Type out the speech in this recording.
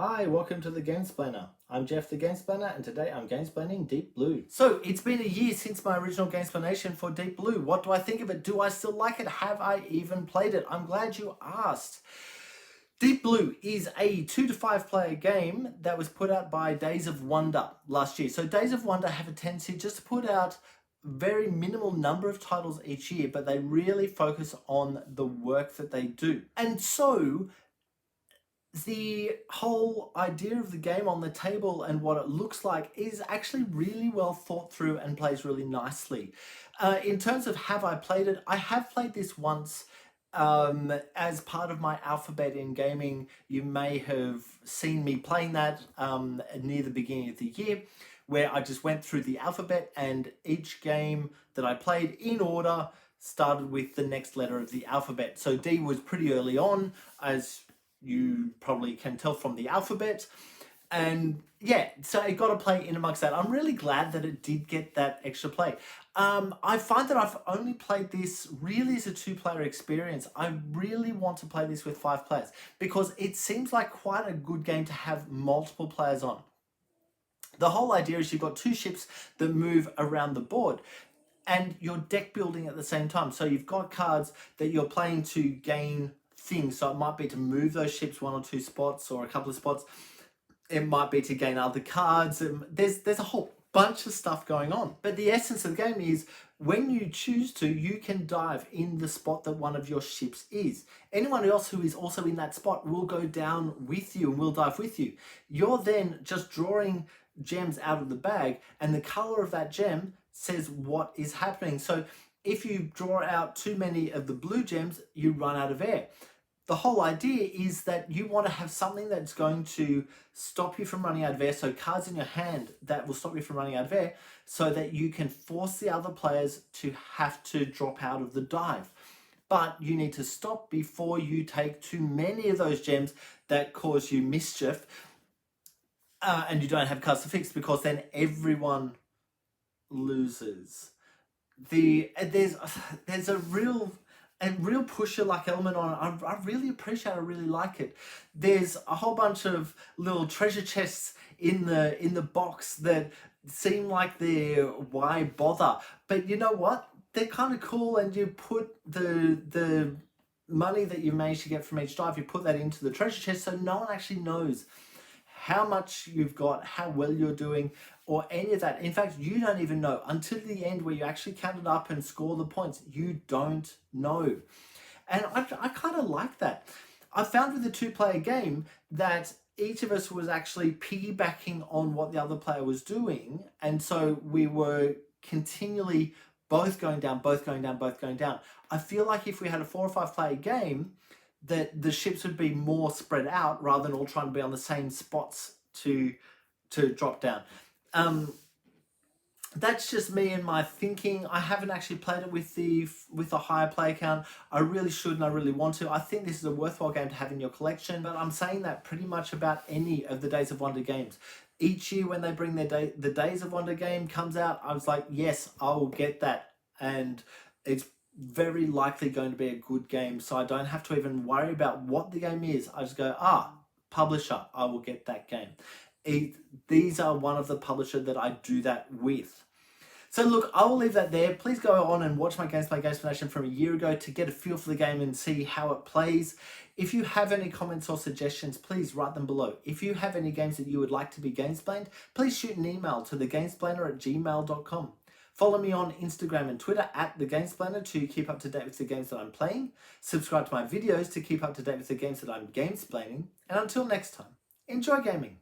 Hi, welcome to the Gamesplainer. I'm Jeff the Gamesplainer and today I'm Gamesplaining Deep Blue. So it's been a year since my original Gamesplanation for Deep Blue. What do I think of it? Do I still like it? Have I even played it? I'm glad you asked. Deep Blue is a 2 to 5 player game that was put out by Days of Wonder last year. So Days of Wonder have a tendency just to put out very minimal number of titles each year, but they really focus on the work that they do. And so the whole idea of the game on the table and what it looks like is actually really well thought through and plays really nicely. In terms of have I played it, I have played this once as part of my alphabet in gaming. You may have seen me playing that near the beginning of the year, where I just went through the alphabet and each game that I played in order started with the next letter of the alphabet. So D was pretty early on, as you probably can tell from the alphabet. And yeah, so it got to play in amongst that. I'm really glad that it did get that extra play. I find that I've only played this really as a 2-player experience. I really want to play this with 5 players because it seems like quite a good game to have multiple players on. The whole idea is you've got 2 ships that move around the board and you're deck building at the same time. So you've got cards that you're playing to gain things. So it might be to move those ships 1 or 2 spots or a couple of spots. It might be to gain other cards. There's a whole bunch of stuff going on. But the essence of the game is when you choose to, you can dive in the spot that one of your ships is. Anyone else who is also in that spot will go down with you and will dive with you. You're then just drawing gems out of the bag and the color of that gem says what is happening. So if you draw out too many of the blue gems, you run out of air. The whole idea is that you want to have something that's going to stop you from running out of air, so cards in your hand that will stop you from running out of air, so that you can force the other players to have to drop out of the dive. But you need to stop before you take too many of those gems that cause you mischief, and you don't have cards to fix, because then everyone loses. There's a real pusher-like element on it. I really appreciate it. I really like it. There's a whole bunch of little treasure chests in the box that seem like they're why bother, but you know what? They're kind of cool, and you put the money that you manage to get from each dive, you put that into the treasure chest, so no one actually knows how much you've got, how well you're doing, or any of that. In fact, you don't even know until the end where you actually count it up and score the points. You don't know. And I kind of like that. I found with the 2-player game that each of us was actually piggybacking on what the other player was doing. And so we were continually both going down, both going down, both going down. I feel like if we had a 4 or 5 player game, that the ships would be more spread out rather than all trying to be on the same spots to drop down. That's just me and my thinking. I haven't actually played it with a higher player count. I really should and I really want to. I think this is a worthwhile game to have in your collection, but I'm saying that pretty much about any of the Days of Wonder games. Each year when they bring the Days of Wonder game comes out, I was like, yes, I will get that. And it's very likely going to be a good game, so I don't have to even worry about what the game is. I just go, publisher, I will get that game. These are one of the publishers that I do that with. So look, I will leave that there. Please go on and watch my Gamesplanation from a year ago to get a feel for the game and see how it plays. If you have any comments or suggestions, please write them below. If you have any games that you would like to be Gamesplained, please shoot an email to thegamesplainer@gmail.com. Follow me on Instagram and Twitter @thegamesplainer to keep up to date with the games that I'm playing. Subscribe to my videos to keep up to date with the games that I'm gamesplaining. And until next time, enjoy gaming.